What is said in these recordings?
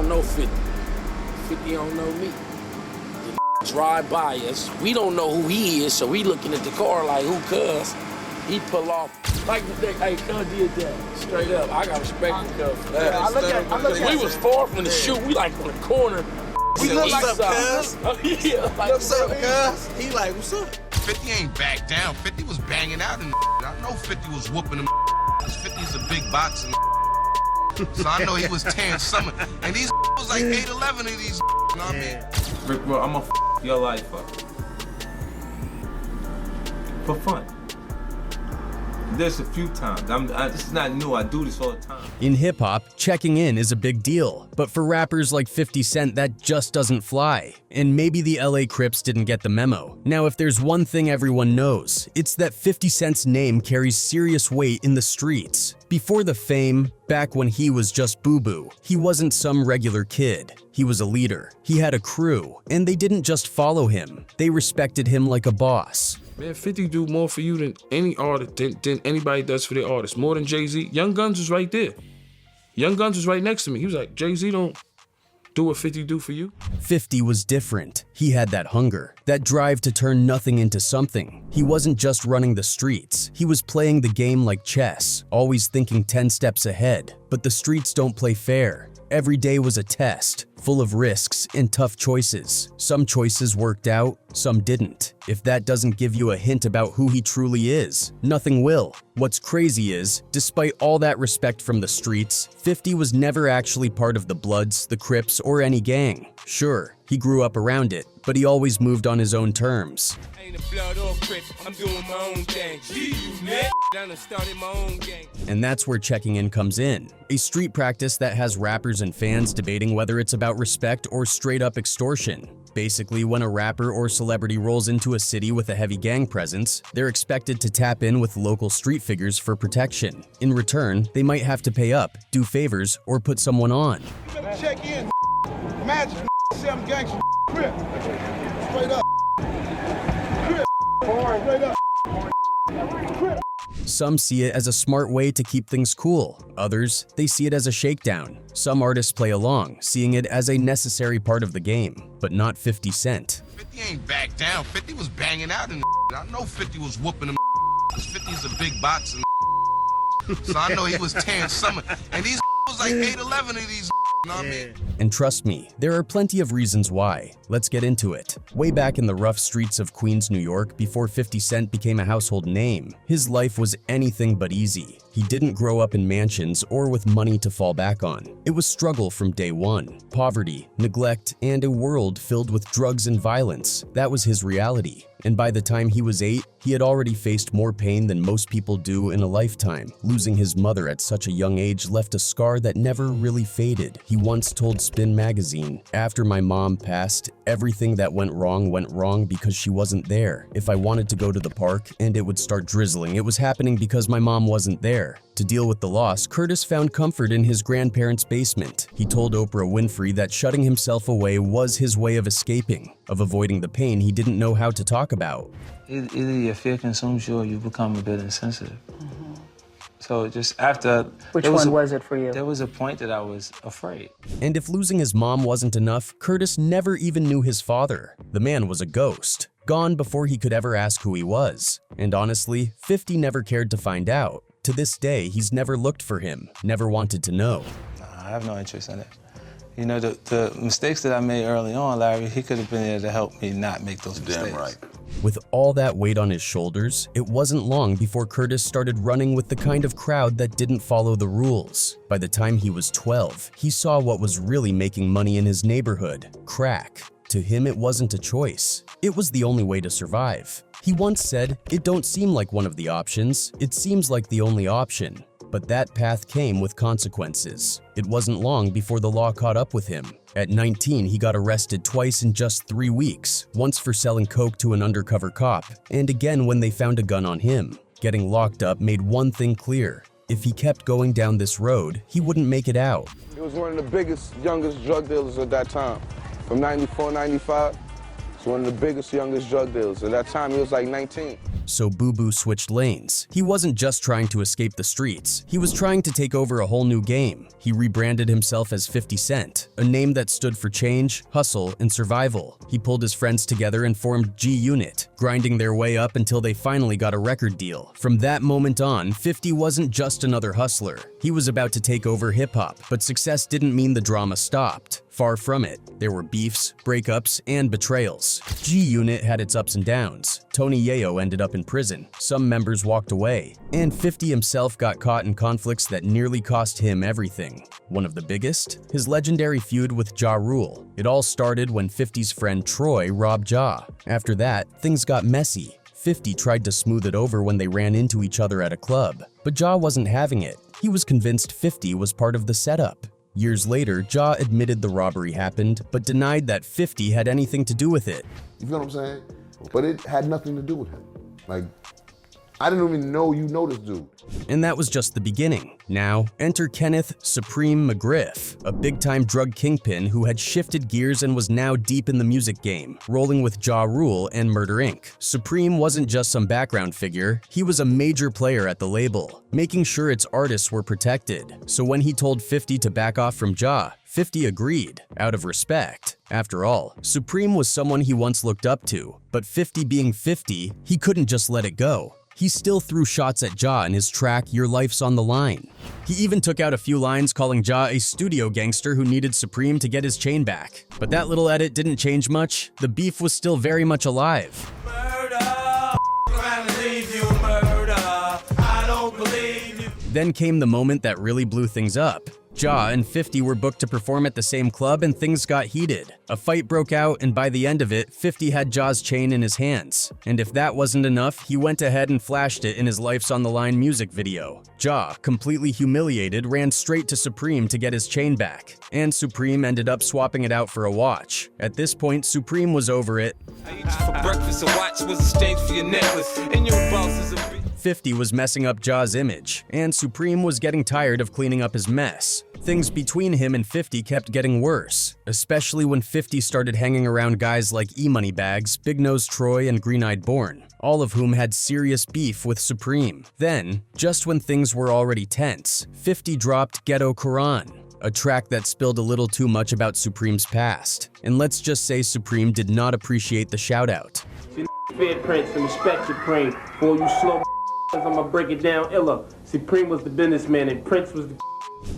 don't know 50. 50 don't know me. The drive by us. We don't know who he is, so we looking at the car like, who cuz? He pull off. Like the day, hey, cuz did that. Straight up. I got respect for cuz for that. I look at we was far from the shoot. We like on the corner. We look like cuz. Yeah, like, what's up, cuz? He like, what's up? 50 ain't back down. 50 was banging out and I know 50 was whooping him because 50's a big boxer. So I know he was tearing something. And these was like 8'11" of these, you know what I mean? Rick, bro, I'ma your life up. For fun. There's a few times. This is not new. I do this all the time. In hip-hop, checking in is a big deal, but for rappers like 50 Cent, that just doesn't fly. And maybe the LA Crips didn't get the memo. Now, if there's one thing everyone knows, it's that 50 Cent's name carries serious weight in the streets. Before the fame, back when he was just Boo Boo, he wasn't some regular kid. He was a leader. He had a crew, and they didn't just follow him. They respected him like a boss. Man, 50 do more for you than any artist, than anybody does for their artist. More than Jay-Z. Young Guns was right there. Young Guns was right next to me. He was like, Jay-Z don't do what 50 do for you. 50 was different. He had that hunger, that drive to turn nothing into something. He wasn't just running the streets. He was playing the game like chess, always thinking 10 steps ahead. But the streets don't play fair. Every day was a test, full of risks and tough choices. Some choices worked out, some didn't. If that doesn't give you a hint about who he truly is, nothing will. What's crazy is, despite all that respect from the streets, 50 was never actually part of the Bloods, the Crips, or any gang. Sure, he grew up around it, but he always moved on his own terms. Ain't a blood or Crip, I'm doing my own thing. You net, done started my own gang. And that's where checking in comes in. A street practice that has rappers and fans debating whether it's about respect or straight-up extortion. Basically, when a rapper or celebrity rolls into a city with a heavy gang presence, they're expected to tap in with local street figures for protection. In return, they might have to pay up, do favors, or put someone on. You better check in, magic, some gangster, Crip. Straight up, Crip. Straight up, Crip. Some see it as a smart way to keep things cool. Others, they see it as a shakedown. Some artists play along, seeing it as a necessary part of the game, but not 50 Cent. 50 ain't back down. 50 was banging out and I know 50 was whooping him because 50's a big boxer. So I know he was tearing something. And these was like 8'11" of these, you know what I mean? And trust me, there are plenty of reasons why. Let's get into it. Way back in the rough streets of Queens, New York, before 50 Cent became a household name, his life was anything but easy. He didn't grow up in mansions or with money to fall back on. It was struggle from day one. Poverty, neglect, and a world filled with drugs and violence. That was his reality. And by the time he was 8, he had already faced more pain than most people do in a lifetime. Losing his mother at such a young age left a scar that never really faded. He once told Spin magazine, "After my mom passed, everything that went wrong because she wasn't there. If I wanted to go to the park and it would start drizzling, it was happening because my mom wasn't there." To deal with the loss, Curtis found comfort in his grandparents' basement. He told Oprah Winfrey that shutting himself away was his way of escaping, of avoiding the pain he didn't know how to talk about. Either your fear consumes you or you become a bit insensitive. So just after... Which one was it for you? There was a point that I was afraid. And if losing his mom wasn't enough, Curtis never even knew his father. The man was a ghost, gone before he could ever ask who he was. And honestly, 50 never cared to find out. To this day, he's never looked for him, never wanted to know. I have no interest in it. You know, the mistakes that I made early on, Larry, he could have been there to help me not make those mistakes. Damn right. With all that weight on his shoulders, it wasn't long before Curtis started running with the kind of crowd that didn't follow the rules. By the time he was 12, he saw what was really making money in his neighborhood: crack. To him, it wasn't a choice. It was the only way to survive. He once said, "It don't seem like one of the options, it seems like the only option." But that path came with consequences. It wasn't long before the law caught up with him. At 19, he got arrested twice in just 3 weeks, once for selling coke to an undercover cop, and again when they found a gun on him. Getting locked up made one thing clear: if he kept going down this road, he wouldn't make it out. He was one of the biggest, youngest drug dealers at that time. From 94, 95, he was one of the biggest, youngest drug dealers. At that time, he was like 19. so Boo Boo switched lanes. He wasn't just trying to escape the streets, he was trying to take over a whole new game. He rebranded himself as 50 Cent, a name that stood for change, hustle, and survival. He pulled his friends together and formed G-Unit, grinding their way up until they finally got a record deal. From that moment on, 50 wasn't just another hustler. He was about to take over hip-hop, but success didn't mean the drama stopped. Far from it. There were beefs, breakups, and betrayals. G-Unit had its ups and downs. Tony Yayo ended up in prison, some members walked away, and 50 himself got caught in conflicts that nearly cost him everything. One of the biggest? His legendary feud with Ja Rule. It all started when 50's friend Troy robbed Ja. After that, things got messy. 50 tried to smooth it over when they ran into each other at a club, but Ja wasn't having it. He was convinced 50 was part of the setup. Years later, Ja admitted the robbery happened, but denied that 50 had anything to do with it. You feel what I'm saying? But it had nothing to do with him. Like, I didn't even know you know this dude. And that was just the beginning. Now, enter Kenneth Supreme McGriff, a big-time drug kingpin who had shifted gears and was now deep in the music game, rolling with Ja Rule and Murder Inc. Supreme wasn't just some background figure, he was a major player at the label, making sure its artists were protected. So when he told 50 to back off from Ja, 50 agreed, out of respect. After all, Supreme was someone he once looked up to, but 50 being 50, he couldn't just let it go. He still threw shots at Ja in his track Your Life's on the Line. He even took out a few lines calling Ja a studio gangster who needed Supreme to get his chain back. But that little edit didn't change much. The beef was still very much alive. Then came the moment that really blew things up. Ja and 50 were booked to perform at the same club and things got heated. A fight broke out and by the end of it, 50 had Ja's chain in his hands. And if that wasn't enough, he went ahead and flashed it in his Life's on the Line music video. Ja, completely humiliated, ran straight to Supreme to get his chain back. And Supreme ended up swapping it out for a watch. At this point, Supreme was over it. I eat you for breakfast, a watch was exchanged for your necklace, and your boss is a 50 was messing up Ja's image, and Supreme was getting tired of cleaning up his mess. Things between him and 50 kept getting worse, especially when 50 started hanging around guys like E-Money Bags, Big Nose Troy, and Green-Eyed Born, all of whom had serious beef with Supreme. Then, just when things were already tense, 50 dropped Ghetto Quran, a track that spilled a little too much about Supreme's past. And let's just say Supreme did not appreciate the shout-out. Fed Prince and respect Supreme. For you slow I'ma break it down illa. Supreme was the businessman and Prince was the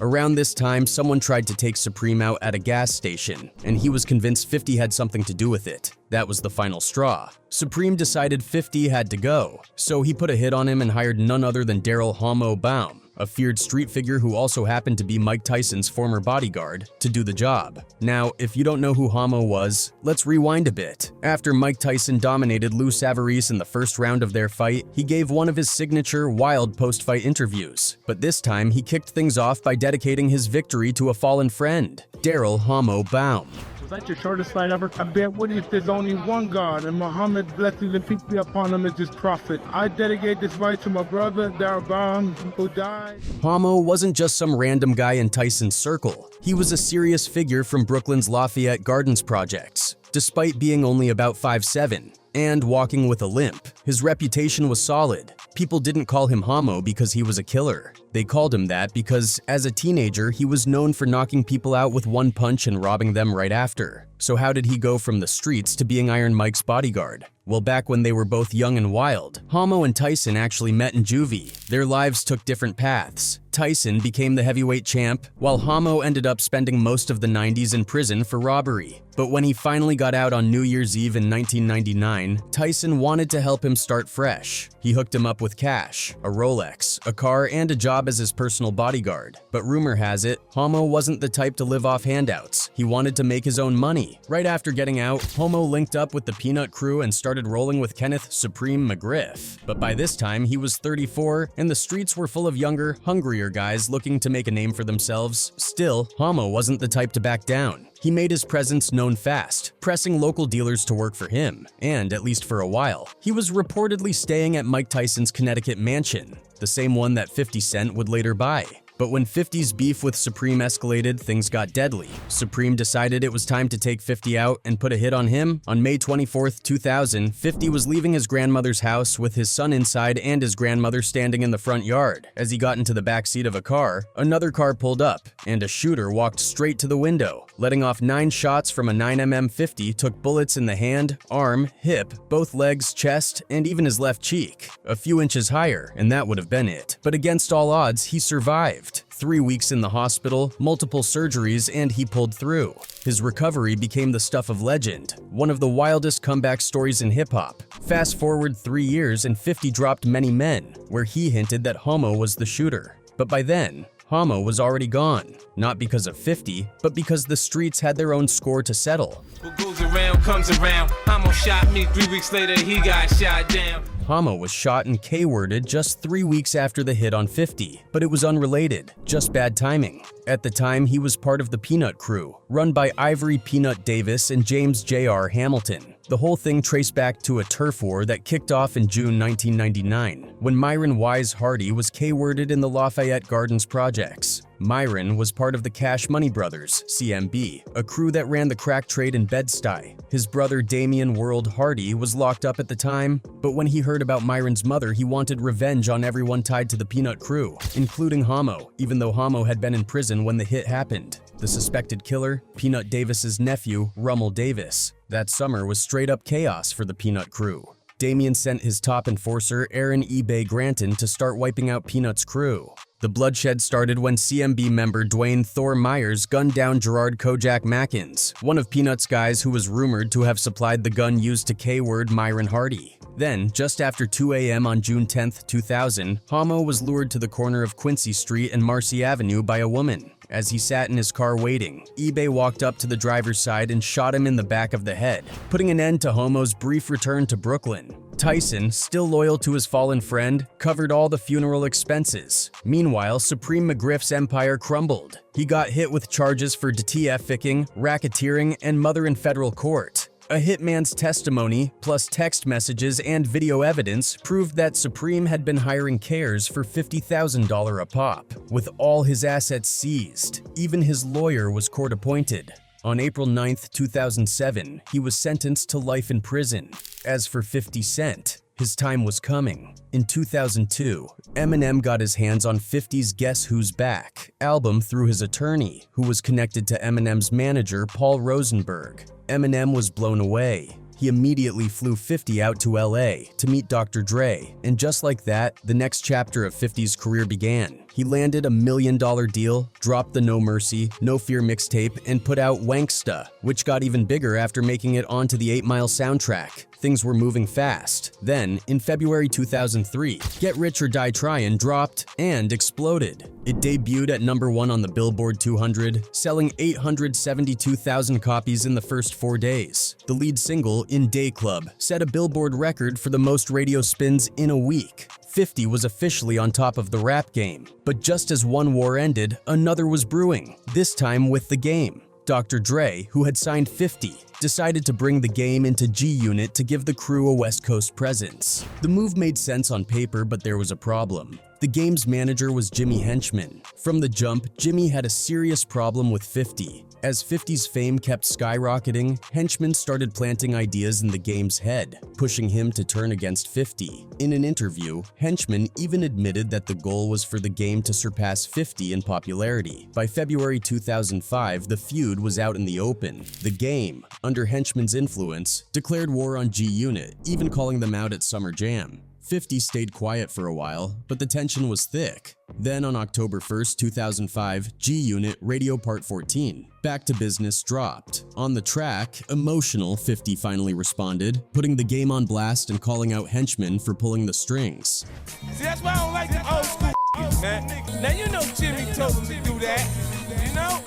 Around this time, someone tried to take Supreme out at a gas station, and he was convinced 50 had something to do with it. That was the final straw. Supreme decided 50 had to go, so he put a hit on him and hired none other than Daryl Hommo Baum, a feared street figure who also happened to be Mike Tyson's former bodyguard, to do the job. Now, if you don't know who Hommo was, let's rewind a bit. After Mike Tyson dominated Lou Savarese in the first round of their fight, he gave one of his signature wild post-fight interviews. But this time, he kicked things off by dedicating his victory to a fallen friend, Daryl Hommo Baum. Was that your shortest fight ever? I bet what if there's only one God and Muhammad's blessings and peace be upon him as his prophet. I dedicate this fight to my brother, Daryl Baum, who died. Hommo wasn't just some random guy in Tyson's circle. He was a serious figure from Brooklyn's Lafayette Gardens projects. Despite being only about 5'7" and walking with a limp, his reputation was solid. People didn't call him Hommo because he was a killer. They called him that because, as a teenager, he was known for knocking people out with one punch and robbing them right after. So how did he go from the streets to being Iron Mike's bodyguard? Well, back when they were both young and wild, Hommo and Tyson actually met in juvie. Their lives took different paths. Tyson became the heavyweight champ, while Hommo ended up spending most of the 90s in prison for robbery. But when he finally got out on New Year's Eve in 1999, Tyson wanted to help him start fresh. He hooked him up with cash, a Rolex, a car, and a job as his personal bodyguard. But rumor has it, Hommo wasn't the type to live off handouts. He wanted to make his own money. Right after getting out, Hommo linked up with the Peanut Crew and started rolling with Kenneth Supreme McGriff. But by this time, he was 34, and the streets were full of younger, hungrier guys looking to make a name for themselves. Still, Hommo wasn't the type to back down. He made his presence known fast, pressing local dealers to work for him, and at least for a while, he was reportedly staying at Mike Tyson's Connecticut mansion, the same one that 50 Cent would later buy. But when 50's beef with Supreme escalated, things got deadly. Supreme decided it was time to take 50 out and put a hit on him. On May 24th, 2000, 50 was leaving his grandmother's house with his son inside and his grandmother standing in the front yard. As he got into the back seat of a car, another car pulled up, and a shooter walked straight to the window, letting off 9 shots from a 9mm 50, took bullets in the hand, arm, hip, both legs, chest, and even his left cheek. A few inches higher, and that would have been it. But against all odds, he survived. 3 weeks in the hospital, multiple surgeries, and he pulled through. His recovery became the stuff of legend, one of the wildest comeback stories in hip-hop. Fast forward 3 years and 50 dropped Many Men, where he hinted that Hommo was the shooter. But by then, Hommo was already gone. Not because of 50, but because the streets had their own score to settle. What goes around comes around. Hommo shot me, 3 weeks later he got shot down. Hommo was shot and K-worded just 3 weeks after the hit on 50, but it was unrelated, just bad timing. At the time, he was part of the Peanut Crew, run by Ivory Peanut Davis and James J.R. Hamilton. The whole thing traced back to a turf war that kicked off in June 1999, when Myron Wise Hardy was K-worded in the Lafayette Gardens projects. Myron was part of the Cash Money Brothers, CMB, a crew that ran the crack trade in Bed-Stuy. His brother Damian World Hardy was locked up at the time, but when he heard about Myron's mother, he wanted revenge on everyone tied to the Peanut Crew, including Hommo, even though Hommo had been in prison when the hit happened. The suspected killer, Peanut Davis's nephew, Rummel Davis. That summer was straight-up chaos for the Peanut Crew. Damian sent his top enforcer, Aaron eBay Granton, to start wiping out Peanut's crew. The bloodshed started when CMB member Dwayne Thor Myers gunned down Gerard Kojak Mackins, one of Peanut's guys who was rumored to have supplied the gun used to K-word Myron Hardy. Then, just after 2 a.m. on June 10, 2000, Hommo was lured to the corner of Quincy Street and Marcy Avenue by a woman. As he sat in his car waiting, eBay walked up to the driver's side and shot him in the back of the head, putting an end to Hommo's brief return to Brooklyn. Tyson, still loyal to his fallen friend, covered all the funeral expenses. Meanwhile, Supreme McGriff's empire crumbled. He got hit with charges for DTF-icking, racketeering, and murder in federal court. A hitman's testimony, plus text messages and video evidence, proved that Supreme had been hiring Cares for $50,000 a pop, with all his assets seized. Even his lawyer was court-appointed. On April 9, 2007, he was sentenced to life in prison. As for 50 Cent, his time was coming. In 2002, Eminem got his hands on 50's Guess Who's Back album through his attorney, who was connected to Eminem's manager, Paul Rosenberg. Eminem was blown away. He immediately flew 50 out to LA to meet Dr. Dre, and just like that, the next chapter of 50's career began. He landed a $1 million deal, dropped the No Mercy, No Fear mixtape, and put out Wanksta, which got even bigger after making it onto the 8 Mile soundtrack. Things were moving fast. Then, in February 2003, Get Rich or Die Tryin' dropped and exploded. It debuted at #1 on the Billboard 200, selling 872,000 copies in the first 4 days. The lead single, In Day Club, set a Billboard record for the most radio spins in a week. 50 was officially on top of the rap game. But just as one war ended, another was brewing, this time with The Game. Dr. Dre, who had signed 50, decided to bring The Game into G-Unit to give the crew a West Coast presence. The move made sense on paper, but there was a problem. The Game's manager was Jimmy Henchman. From the jump, Jimmy had a serious problem with 50. As 50's fame kept skyrocketing, Henchman started planting ideas in The Game's head, pushing him to turn against 50. In an interview, Henchman even admitted that the goal was for The Game to surpass 50 in popularity. By February 2005, the feud was out in the open. The Game, under Henchman's influence, declared war on G-Unit, even calling them out at Summer Jam. 50 stayed quiet for a while, but the tension was thick. Then on October 1st, 2005, G-Unit Radio Part 14, Back to Business dropped. On the track, Emotional, 50 finally responded, putting The Game on blast and calling out Henchman for pulling the strings. See, that's why I don't like the old school man. Now you know Jimmy told him to do that. You know?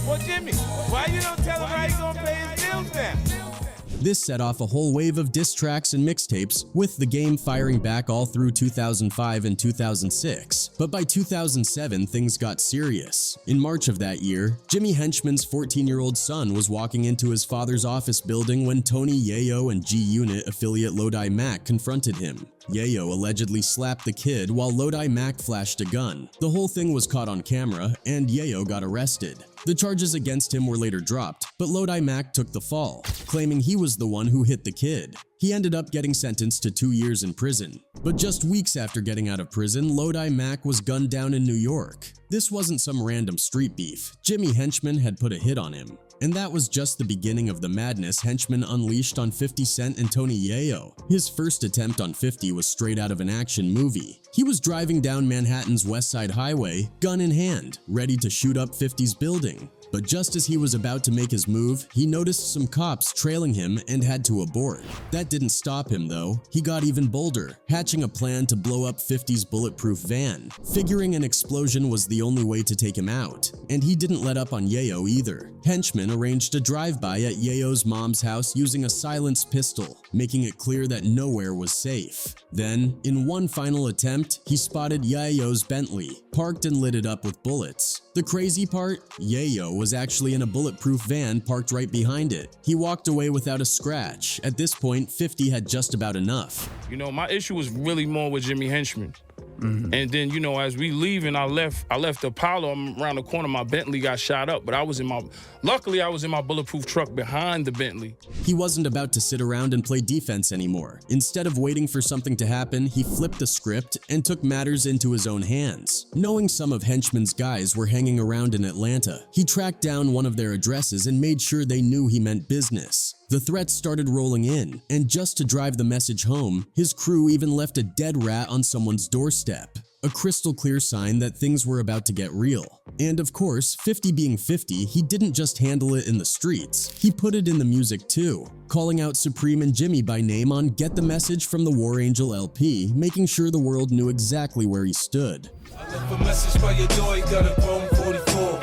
Well, Jimmy, why you don't tell him how you gonna pay his bills now? This set off a whole wave of diss tracks and mixtapes, with The Game firing back all through 2005 and 2006. But by 2007, things got serious. In March of that year, Jimmy Henchman's 14-year-old son was walking into his father's office building when Tony Yayo and G-Unit affiliate Lodi Mac confronted him. Yayo allegedly slapped the kid while Lodi Mac flashed a gun. The whole thing was caught on camera, and Yayo got arrested. The charges against him were later dropped, but Lodi Mac took the fall, claiming he was the one who hit the kid. He ended up getting sentenced to 2 years in prison. But just weeks after getting out of prison, Lodi Mac was gunned down in New York. This wasn't some random street beef. Jimmy Henchman had put a hit on him. And that was just the beginning of the madness Henchman unleashed on 50 Cent and Tony Yayo. His first attempt on 50 was straight out of an action movie. He was driving down Manhattan's West Side Highway, gun in hand, ready to shoot up 50's building. But just as he was about to make his move, he noticed some cops trailing him and had to abort. That didn't stop him though. He got even bolder, hatching a plan to blow up 50's bulletproof van, figuring an explosion was the only way to take him out. And he didn't let up on Yayo either. Henchman arranged a drive-by at Yayo's mom's house using a silenced pistol, making it clear that nowhere was safe. Then, in one final attempt, he spotted Yayo's Bentley, parked and lit it up with bullets. The crazy part? Yayo was actually in a bulletproof van parked right behind it. He walked away without a scratch. At this point, 50 had just about enough. You know, my issue was really more with Jimmy Henchman. And then, you know, as we leaving, I left Apollo. I'm around the corner, my Bentley got shot up, but luckily I was in my bulletproof truck behind the Bentley. He wasn't about to sit around and play defense anymore. Instead of waiting for something to happen, he flipped the script and took matters into his own hands. Knowing some of Henchman's guys were hanging around in Atlanta, he tracked down one of their addresses and made sure they knew he meant business. The threats started rolling in, and just to drive the message home, his crew even left a dead rat on someone's doorstep. A crystal clear sign that things were about to get real. And of course, 50 being 50, he didn't just handle it in the streets, he put it in the music too, calling out Supreme and Jimmy by name on Get the Message from the War Angel LP, making sure the world knew exactly where he stood. I left a message by your door, you got a phone 44.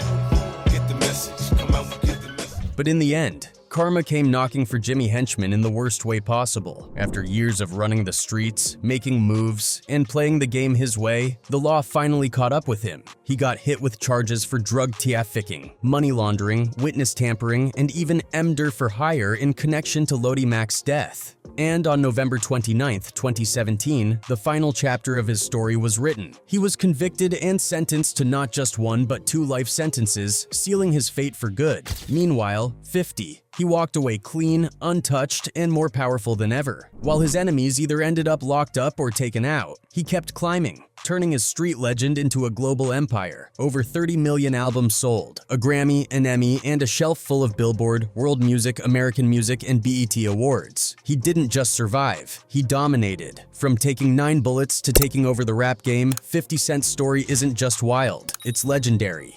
Get the message, come out and get the message. But in the end, karma came knocking for Jimmy Henchman in the worst way possible. After years of running the streets, making moves, and playing the game his way, the law finally caught up with him. He got hit with charges for drug trafficking, money laundering, witness tampering, and even murder for hire in connection to Lodi Mac's death. And on November 29, 2017, the final chapter of his story was written. He was convicted and sentenced to not just 1 but 2 life sentences, sealing his fate for good. Meanwhile, 50. He walked away clean, untouched, and more powerful than ever. While his enemies either ended up locked up or taken out, he kept climbing, turning his street legend into a global empire. Over 30 million albums sold, a Grammy, an Emmy, and a shelf full of Billboard, World Music, American Music, and BET awards. He didn't just survive, he dominated. From taking 9 bullets to taking over the rap game, 50 Cent's story isn't just wild, it's legendary.